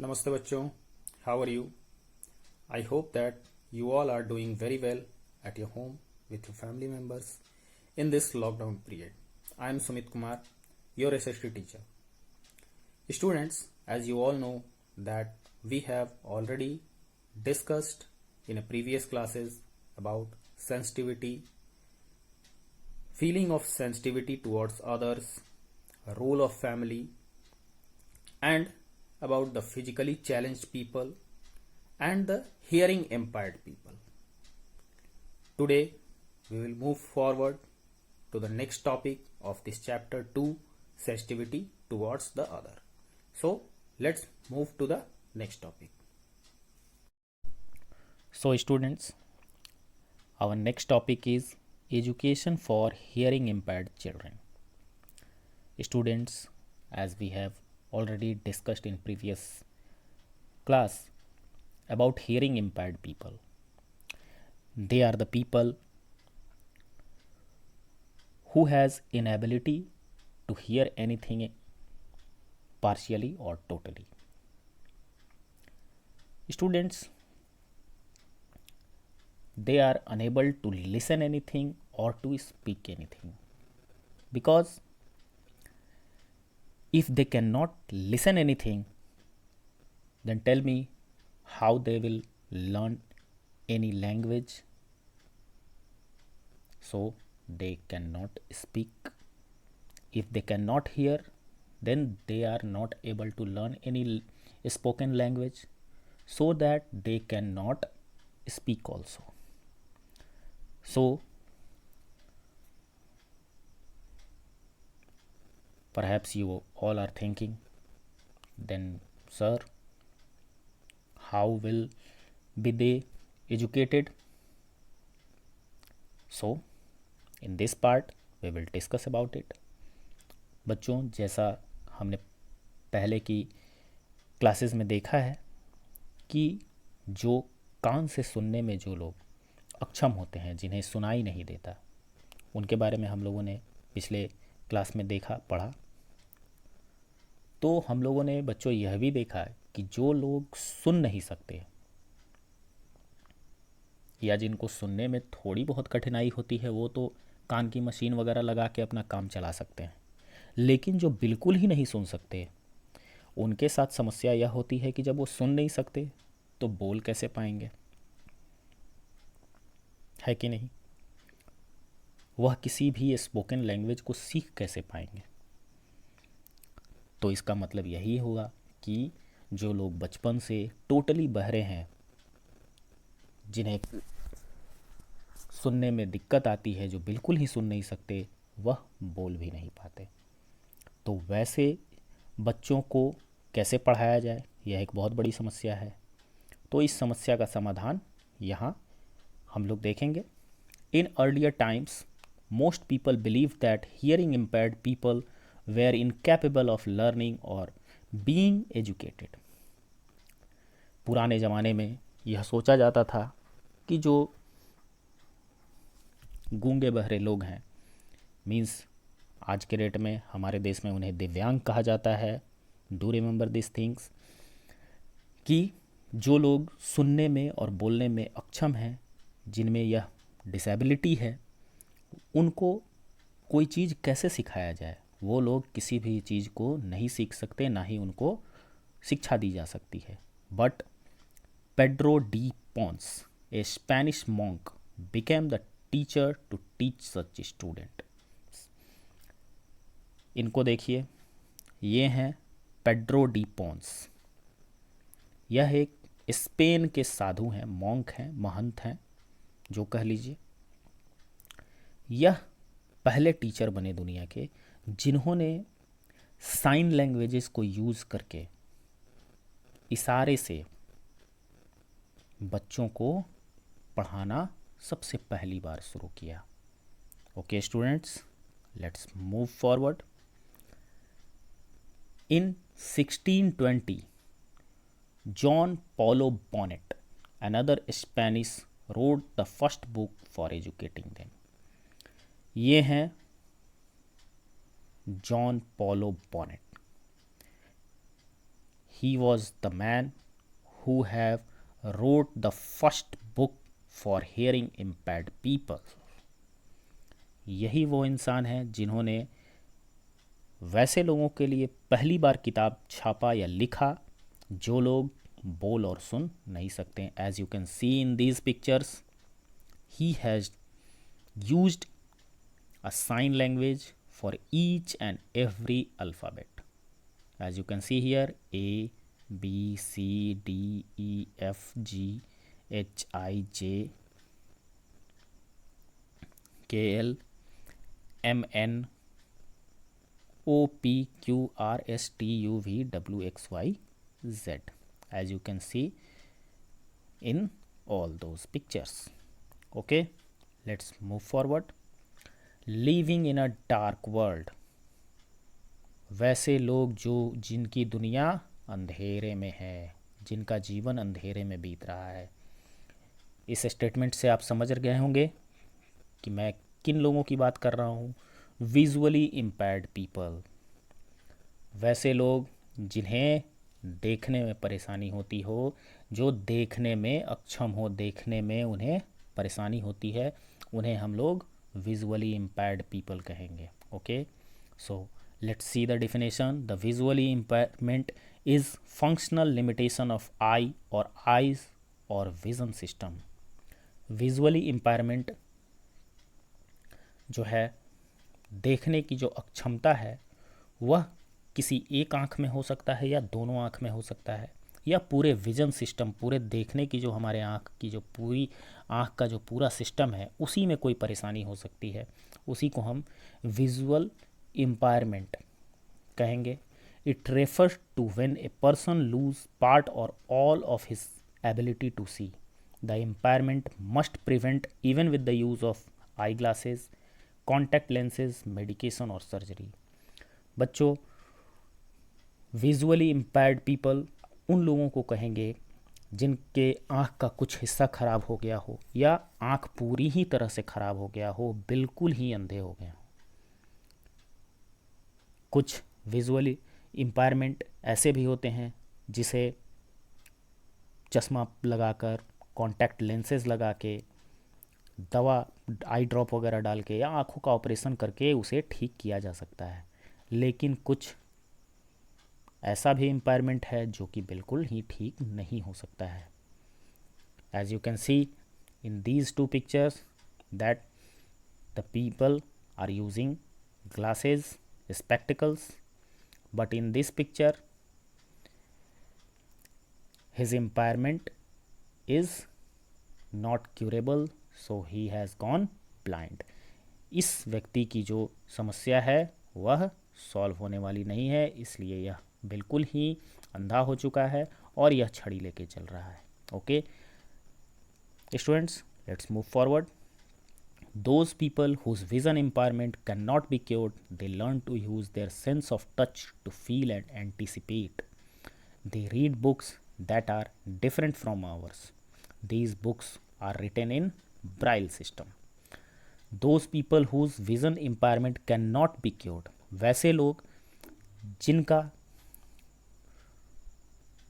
Namaste bachcho, how are you? I hope that you all are doing very well at your home with your family members in this lockdown period. I am Sumit Kumar, your SST teacher. Students, as you all know that we have already discussed in a previous classes about sensitivity, feeling of sensitivity towards others, role of family, and about the physically challenged people and the hearing impaired people. Today, we will move forward to the next topic of this chapter 2, sensitivity towards the other. So, let's move to the next topic. So, students, our next topic is education for hearing impaired children. Students, as we have already discussed in previous class about hearing impaired people, they are the people who has inability to hear anything partially or totally. Students, they are unable to listen anything or to speak anything, because if they cannot listen anything, then tell me how they will learn any language. So they cannot speak. If they cannot hear, then they are not able to learn any spoken language, so that they cannot speak also. So perhaps you all are thinking, then sir, how will be they educated? So in this part we will discuss about it. बच्चों, जैसा हमने पहले की classes में देखा है कि जो कान से सुनने में जो लोग अक्षम होते हैं, जिन्हें सुनाई नहीं देता, उनके बारे में हम लोगों ने पिछले क्लास में देखा, पढ़ा। तो हम लोगों ने बच्चों यह भी देखा कि जो लोग सुन नहीं सकते या जिनको सुनने में थोड़ी बहुत कठिनाई होती है, वो तो कान की मशीन वगैरह लगा के अपना काम चला सकते हैं। लेकिन जो बिल्कुल ही नहीं सुन सकते, उनके साथ समस्या यह होती है कि जब वो सुन नहीं सकते तो बोल कैसे पाएंगे, है कि नहीं? वह किसी भी स्पोकन लैंग्वेज को सीख कैसे पाएंगे? तो इसका मतलब यही होगा कि जो लोग बचपन से टोटली बहरे हैं, जिन्हें सुनने में दिक्कत आती है, जो बिल्कुल ही सुन नहीं सकते, वह बोल भी नहीं पाते। तो वैसे बच्चों को कैसे पढ़ाया जाए, यह एक बहुत बड़ी समस्या है। तो इस समस्या का समाधान यहाँ हम लोग देखेंगे। In earlier times most people believe that hearing impaired people were incapable of learning और बीइंग एजुकेटेड। पुराने ज़माने में यह सोचा जाता था कि जो गूंगे बहरे लोग हैं, मीन्स आज के डेट में हमारे देश में उन्हें दिव्यांग कहा जाता है। डू रिमेंबर दिस थिंग्स, कि जो लोग सुनने में और बोलने में अक्षम हैं, जिनमें यह डिसेबिलिटी है, उनको कोई चीज़ कैसे सिखाया जाए? वो लोग किसी भी चीज़ को नहीं सीख सकते, ना ही उनको शिक्षा दी जा सकती है। But Pedro de Ponce, a Spanish monk, became the teacher to teach such student. इनको देखिए, ये हैं पेड्रो डी पोंस। यह एक स्पेन के साधु हैं, मॉन्क हैं, महंत हैं, जो कह लीजिए। यह पहले टीचर बने दुनिया के जिन्होंने साइन लैंग्वेजेस को यूज़ करके इशारे से बच्चों को पढ़ाना सबसे पहली बार शुरू किया। Okay students, let's move forward. In 1620, John Paulo bonnet, another Spanish, wrote the first book for educating them. ये हैं John Paulo bonnet. he was the man who have wrote the first book for hearing impaired people. यही वो इंसान है जिन्होंने वैसे लोगों के लिए पहली बार किताब छापा या लिखा जो लोग बोल और सुन नहीं सकते. As you can see in these pictures, he has used a sign language for each and every alphabet. As you can see here, A, B, C, D, E, F, G, H, I, J, K, L, M, N, O, P, Q, R, S, T, U, V, W, X, Y, Z. As you can see in all those pictures. Okay, let's move forward. Living in a dark world. वैसे लोग जो जिनकी दुनिया अंधेरे में है, जिनका जीवन अंधेरे में बीत रहा है. इस स्टेटमेंट से आप समझ गए होंगे कि मैं किन लोगों की बात कर रहा हूँ. विजुअली इम्पेयर्ड पीपल, वैसे लोग जिन्हें देखने में परेशानी होती हो, जो देखने में अक्षम हो, देखने में उन्हें परेशानी होती है, उन्हें हम लोग विजुअली इम्पेयर्ड पीपल कहेंगे. Okay, so let's see the definition. The visually impairment is functional limitation of eye और आइज और विजन सिस्टम. विजुअली इम्पेयरमेंट जो है, देखने की जो अक्षमता है, वह किसी एक आँख में हो सकता है या दोनों आँख में हो सकता है, या पूरे विजन सिस्टम, पूरे देखने की जो हमारे आँख की जो पूरी आँख का जो पूरा सिस्टम है, उसी में कोई परेशानी हो सकती है. उसी को हम विजुअल इम्पायरमेंट कहेंगे. It refers to when a person lose part और all of his ability to see. The impairment must prevent even with the use of eye glasses, contact lenses, medication और सर्जरी. बच्चों, visually impaired people उन लोगों को कहेंगे जिनके आँख का कुछ हिस्सा खराब हो गया हो, या आँख पूरी ही तरह से खराब हो गया हो, बिल्कुल ही अंधे हो गए हो. कुछ विजुअली इम्पायरमेंट ऐसे भी होते हैं जिसे चश्मा लगाकर, कॉन्टैक्ट लेंसेज लगा के, दवा आई ड्रॉप वगैरह डाल के या आँखों का ऑपरेशन करके उसे ठीक किया जा सकता है. लेकिन कुछ ऐसा भी इम्पायरमेंट है जो कि बिल्कुल ही ठीक नहीं हो सकता है. As you can see in these two pictures that the people are using glasses, spectacles, but in this picture his impairment is not curable, so he has gone blind. इस व्यक्ति की जो समस्या है वह सॉल्व होने वाली नहीं है, इसलिए यह बिल्कुल ही अंधा हो चुका है और यह छड़ी लेके चल रहा है. Okay students, let's move forward. Those people whose vision impairment cannot be cured, they learn to use their sense of touch to feel and anticipate. They read books that are different from ours. These books are written in Braille system. Those people whose vision impairment cannot be cured, वैसे लोग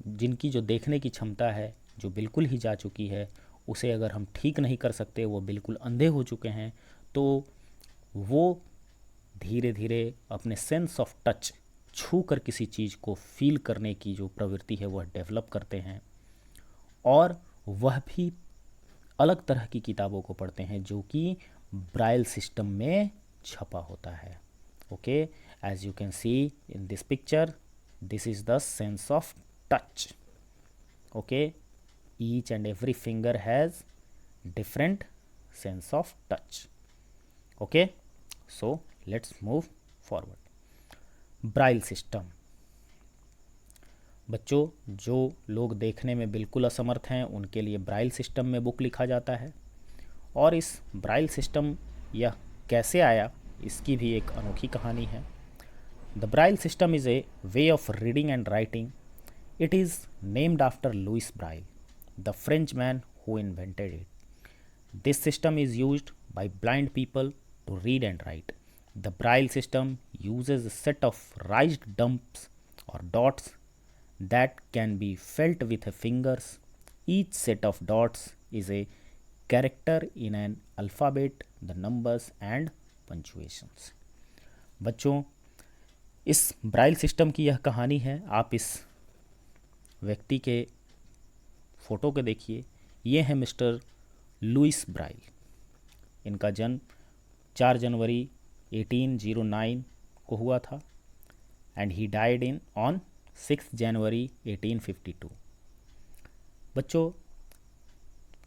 जिनकी जो देखने की क्षमता है जो बिल्कुल ही जा चुकी है, उसे अगर हम ठीक नहीं कर सकते, वो बिल्कुल अंधे हो चुके हैं, तो वो धीरे धीरे अपने सेंस ऑफ टच, छू कर किसी चीज़ को फील करने की जो प्रवृत्ति है वह डेवलप करते हैं, और वह भी अलग तरह की किताबों को पढ़ते हैं जो कि ब्राइल सिस्टम में छपा होता है. Okay, as you can see in this picture, this is the sense of touch. Okay, each and every finger has different sense of touch. Okay, so let's move forward. Braille system. बच्चों, जो लोग देखने में बिल्कुल असमर्थ हैं उनके लिए ब्राइल सिस्टम में बुक लिखा जाता है, और इस ब्राइल सिस्टम यह कैसे आया इसकी भी एक अनोखी कहानी है. The Braille system is a way of reading and writing. It is named after Louis Braille, the French man who invented it. This system is used by blind people to read and write. The Braille system uses a set of raised dumps or dots that can be felt with a fingers. Each set of dots is a character in an alphabet, the numbers and punctuations. बच्चों, इस ब्राइल system की यह कहानी है। आप इस व्यक्ति के फ़ोटो के देखिए, ये है मिस्टर लुइस ब्राइल। इनका जन्म 4 जनवरी 1809 को हुआ था and he died in on 6 जनवरी 1852। बच्चों,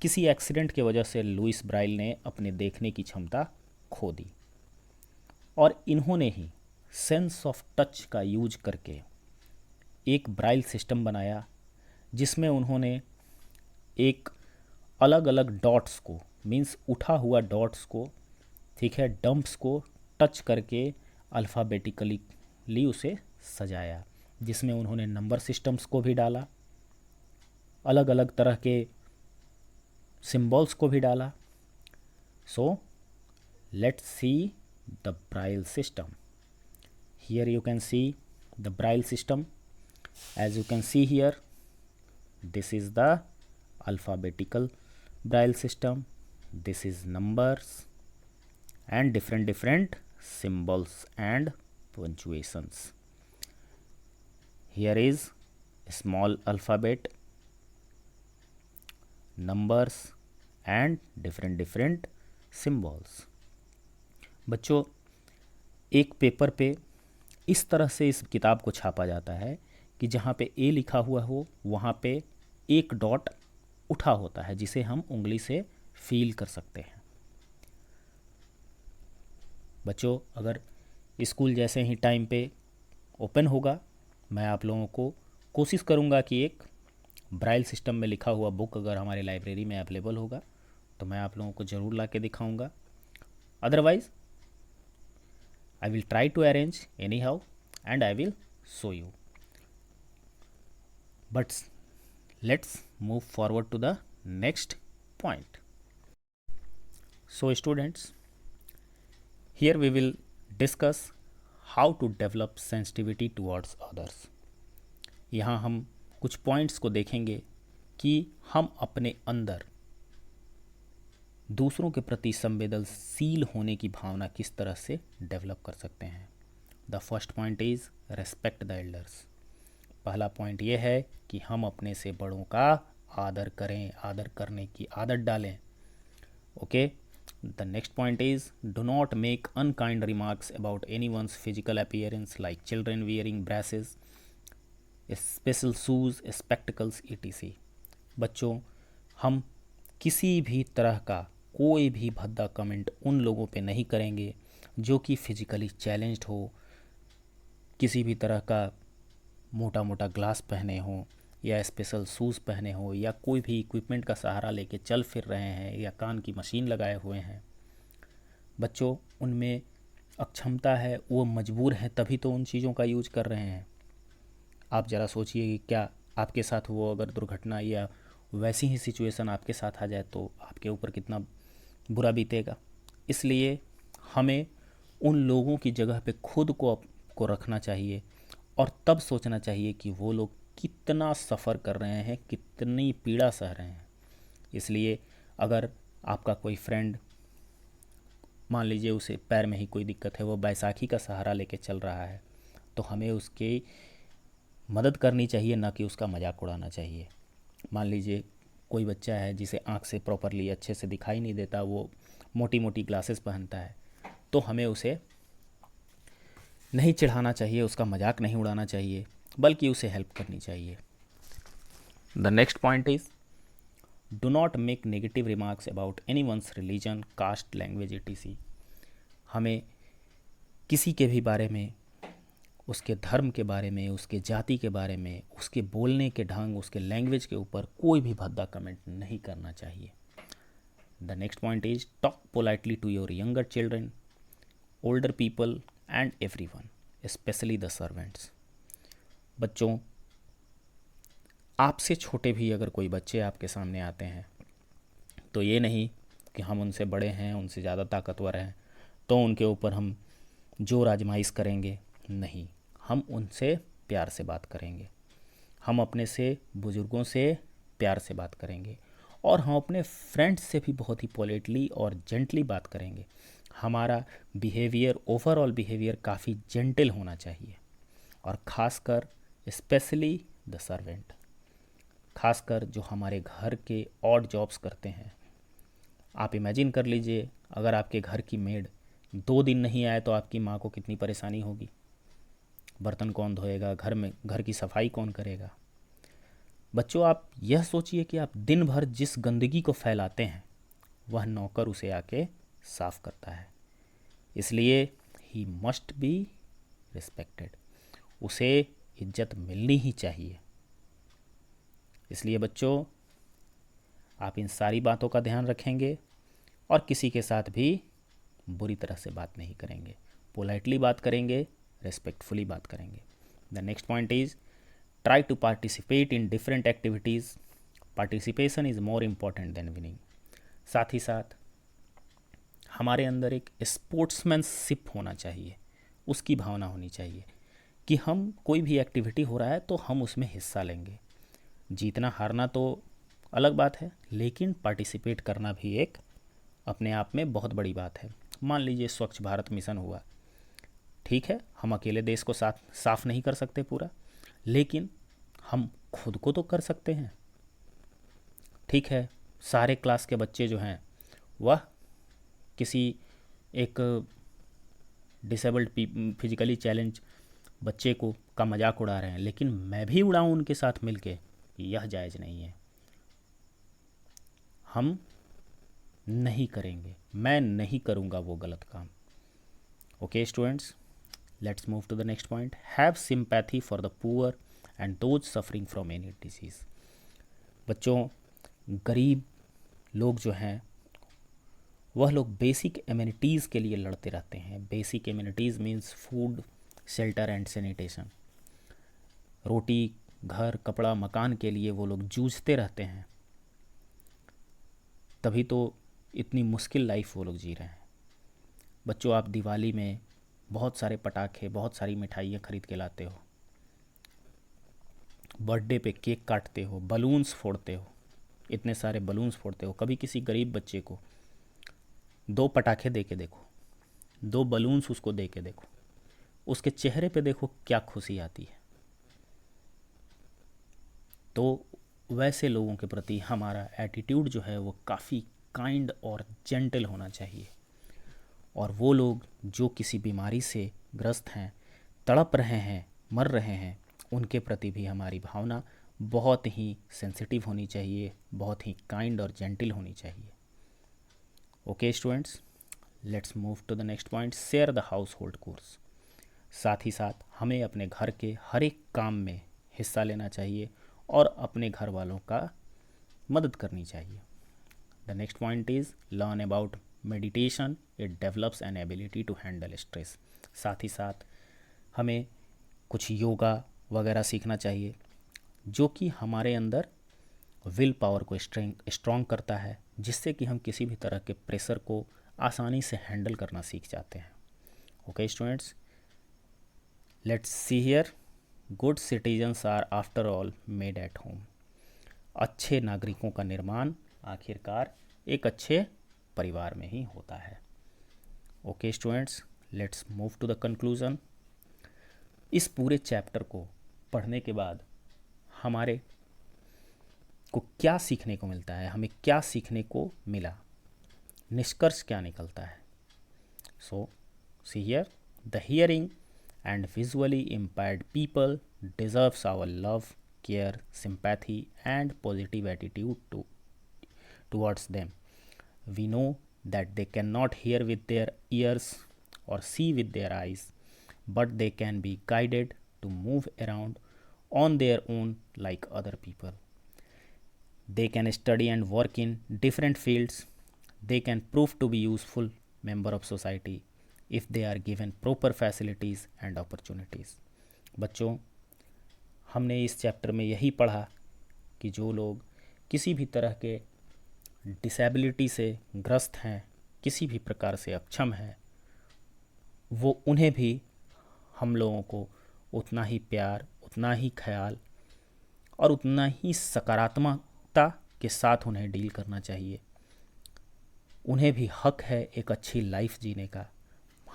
किसी एक्सीडेंट के वजह से लुइस ब्राइल ने अपने देखने की क्षमता खो दी और इन्होंने ही सेंस ऑफ टच का यूज करके एक ब्राइल सिस्टम बनाया जिसमें उन्होंने एक अलग अलग डॉट्स को, मींस उठा हुआ डॉट्स को, ठीक है, डंप्स को टच करके अल्फ़ाबेटिकली उसे सजाया, जिसमें उन्होंने नंबर सिस्टम्स को भी डाला, अलग अलग तरह के सिंबल्स को भी डाला। So let's see the Braille system. Here you can see the Braille system. As you can see here, this is the alphabetical braille system, this is numbers and different symbols and punctuations. Here is small alphabet, numbers and different symbols. बच्चों, एक paper पे इस तरह से इस किताब को छापा जाता है कि जहाँ पे ए लिखा हुआ हो वहाँ पे एक डॉट उठा होता है जिसे हम उंगली से फील कर सकते हैं। बच्चों, अगर स्कूल जैसे ही टाइम पे ओपन होगा, मैं आप लोगों को कोशिश करूँगा कि एक ब्राइल सिस्टम में लिखा हुआ बुक अगर हमारे लाइब्रेरी में अवेलेबल होगा तो मैं आप लोगों को ज़रूर ला के दिखाऊँगा। Otherwise I will try to arrange anyhow and I will show you. But let's move forward to the next point. So students, here we will discuss how to develop sensitivity towards others. यहाँ हम कुछ points को देखेंगे कि हम अपने अंदर दूसरों के प्रति संवेदनशील होने की भावना किस तरह से डेवलप कर सकते हैं। The first point is respect the elders. पहला पॉइंट ये है कि हम अपने से बड़ों का आदर करें, आदर करने की आदत डालें। Okay, the next point is do not make unkind remarks about any one's physical appearance like children wearing braces, special shoes, spectacles etc. बच्चों, हम किसी भी तरह का कोई भी भद्दा कमेंट उन लोगों पे नहीं करेंगे जो कि फिजिकली चैलेंज्ड हो, किसी भी तरह का मोटा मोटा ग्लास पहने हो या स्पेशल शूज़ पहने हो या कोई भी इक्विपमेंट का सहारा लेके चल फिर रहे हैं या कान की मशीन लगाए हुए हैं। बच्चों, उनमें अक्षमता है, वो मजबूर हैं तभी तो उन चीज़ों का यूज कर रहे हैं। आप ज़रा सोचिए कि क्या आपके साथ वो अगर दुर्घटना या वैसी ही सिचुएशन आपके साथ आ जाए तो आपके ऊपर कितना बुरा बीतेगा। इसलिए हमें उन लोगों की जगह पे खुद को रखना चाहिए और तब सोचना चाहिए कि वो लोग कितना सफ़र कर रहे हैं, कितनी पीड़ा सह रहे हैं। इसलिए अगर आपका कोई फ्रेंड, मान लीजिए उसे पैर में ही कोई दिक्कत है, वो बैसाखी का सहारा लेके चल रहा है, तो हमें उसकी मदद करनी चाहिए, ना कि उसका मजाक उड़ाना चाहिए। मान लीजिए कोई बच्चा है जिसे आँख से प्रॉपरली अच्छे से दिखाई नहीं देता, वो मोटी मोटी ग्लासेस पहनता है, तो हमें उसे नहीं चिढ़ाना चाहिए, उसका मजाक नहीं उड़ाना चाहिए, बल्कि उसे हेल्प करनी चाहिए। The next point is do not make negative remarks about any one's religion, caste, language etc. हमें किसी के भी बारे में, उसके धर्म के बारे में, उसके जाति के बारे में, उसके बोलने के ढंग, उसके लैंग्वेज के ऊपर कोई भी भद्दा कमेंट नहीं करना चाहिए। The next point is talk politely to your younger children, older people and everyone, specially the servants. बच्चों, आपसे छोटे भी अगर कोई बच्चे आपके सामने आते हैं तो ये नहीं कि हम उनसे बड़े हैं, उनसे ज़्यादा ताकतवर हैं, तो उनके ऊपर हम जोर आजमाइश करेंगे। नहीं, हम उनसे प्यार से बात करेंगे, हम अपने से बुज़ुर्गों से प्यार से बात करेंगे और हम अपने फ्रेंड्स से भी बहुत ही पोलाइटली और जेंटली बात करेंगे। हमारा बिहेवियर, ओवरऑल बिहेवियर काफ़ी जेंटल होना चाहिए। और ख़ासकर स्पेशली द सर्वेंट, खासकर जो हमारे घर के ऑड जॉब्स करते हैं। आप इमेजिन कर लीजिए, अगर आपके घर की मेड 2 दिन नहीं आए तो आपकी माँ को कितनी परेशानी होगी। बर्तन कौन धोएगा, घर की सफाई कौन करेगा। बच्चों, आप यह सोचिए कि आप दिन भर जिस गंदगी को फैलाते हैं वह नौकर उसे आके साफ करता है। इसलिए ही मस्ट बी रिस्पेक्टेड, उसे इज्जत मिलनी ही चाहिए। इसलिए बच्चों, आप इन सारी बातों का ध्यान रखेंगे और किसी के साथ भी बुरी तरह से बात नहीं करेंगे, पोलाइटली बात करेंगे, रेस्पेक्टफुली बात करेंगे। The next point is try to participate in different activities. Participation is more important than winning. साथ ही साथ हमारे अंदर एक स्पोर्ट्समैनशिप होना चाहिए, उसकी भावना होनी चाहिए कि हम कोई भी एक्टिविटी हो रहा है तो हम उसमें हिस्सा लेंगे। जीतना हारना तो अलग बात है, लेकिन पार्टिसिपेट करना भी एक अपने आप में बहुत बड़ी बात है। मान लीजिए स्वच्छ भारत मिशन हुआ, ठीक है, हम अकेले देश को साफ नहीं कर सकते पूरा, लेकिन हम खुद को तो कर सकते हैं। ठीक है, सारे क्लास के बच्चे जो हैं वह किसी एक डिसेबल्ड फिजिकली चैलेंज बच्चे को का मजाक उड़ा रहे हैं, लेकिन मैं भी उड़ाऊं उनके साथ मिलके, यह जायज़ नहीं है। हम नहीं करेंगे, मैं नहीं करूँगा वो गलत काम। Okay students, let's move to the next point. Have sympathy for the poor and those suffering from any disease. बच्चों, गरीब लोग जो हैं वह लोग बेसिक एमिनिटीज़ के लिए लड़ते रहते हैं। Basic amenities means food, shelter and sanitation. रोटी, घर, कपड़ा, मकान के लिए वो लोग जूझते रहते हैं, तभी तो इतनी मुश्किल लाइफ वो लोग जी रहे हैं। बच्चों, आप दिवाली में बहुत सारे पटाखे, बहुत सारी मिठाइयाँ खरीद के लाते हो, बर्थडे पे केक काटते हो, बलून्स फोड़ते हो, इतने सारे बलून्स फोड़ते हो। कभी किसी गरीब बच्चे को 2 पटाखे दे के देखो, 2 बलून्स उसको दे के देखो, उसके चेहरे पे देखो क्या खुशी आती है। तो वैसे लोगों के प्रति हमारा एटीट्यूड जो है वो काफ़ी काइंड और जेंटल होना चाहिए। और वो लोग जो किसी बीमारी से ग्रस्त हैं, तड़प रहे हैं, मर रहे हैं, उनके प्रति भी हमारी भावना बहुत ही सेंसिटिव होनी चाहिए, बहुत ही काइंड और जेंटल होनी चाहिए। Okay students, let's move to the next point. Share the household chores. साथ ही साथ हमें अपने घर के हर एक काम में हिस्सा लेना चाहिए और अपने घर वालों का मदद करनी चाहिए। The next point is learn about meditation, it develops an ability to handle stress. साथ ही साथ हमें कुछ योगा वगैरह सीखना चाहिए जो कि हमारे अंदर विल पावर को स्ट्रॉन्ग करता है, जिससे कि हम किसी भी तरह के प्रेशर को आसानी से हैंडल करना सीख जाते हैं। Okay students, let's see here. Good citizens are after all made at home. अच्छे नागरिकों का निर्माण आखिरकार एक अच्छे परिवार में ही होता है। Okay students, let's move to the conclusion. इस पूरे चैप्टर को पढ़ने के बाद हमारे को क्या सीखने को मिलता है, हमें क्या सीखने को मिला, निष्कर्ष क्या निकलता है। So see here, the hearing and visually impaired people deserves our love, care, sympathy and positive attitude towards them. We know that they cannot hear with their ears or see with their eyes, but they can be guided to move around on their own like other people. They can study and work in different fields. They can prove to be useful member of society if they are given proper facilities and opportunities. बच्चों, हमने इस chapter में यही पढ़ा कि जो लोग किसी भी तरह के डिसेबिलिटी से ग्रस्त हैं, किसी भी प्रकार से अक्षम हैं, वो उन्हें भी हम लोगों को उतना ही प्यार, उतना ही ख्याल और उतना ही सकारात्मकता के साथ उन्हें डील करना चाहिए। उन्हें भी हक है एक अच्छी लाइफ जीने का।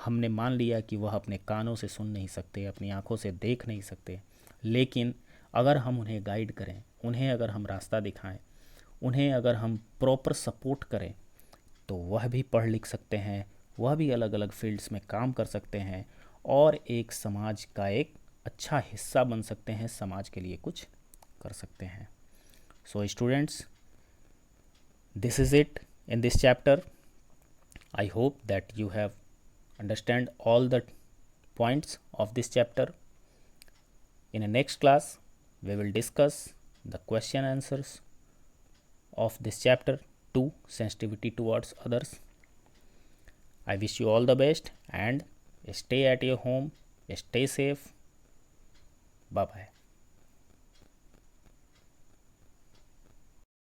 हमने मान लिया कि वह अपने कानों से सुन नहीं सकते, अपनी आंखों से देख नहीं सकते, लेकिन अगर हम उन्हें गाइड करें, उन्हें अगर हम रास्ता दिखाएं, उन्हें अगर हम प्रॉपर सपोर्ट करें, तो वह भी पढ़ लिख सकते हैं, वह भी अलग अलग फील्ड्स में काम कर सकते हैं और एक समाज का एक अच्छा हिस्सा बन सकते हैं, समाज के लिए कुछ कर सकते हैं। So students, this is it in this chapter. I hope that you have understand all the points of this chapter. In a next class we will discuss the question answers of this chapter 2, sensitivity towards others. I wish you all the best and stay at your home, stay safe. Bye bye.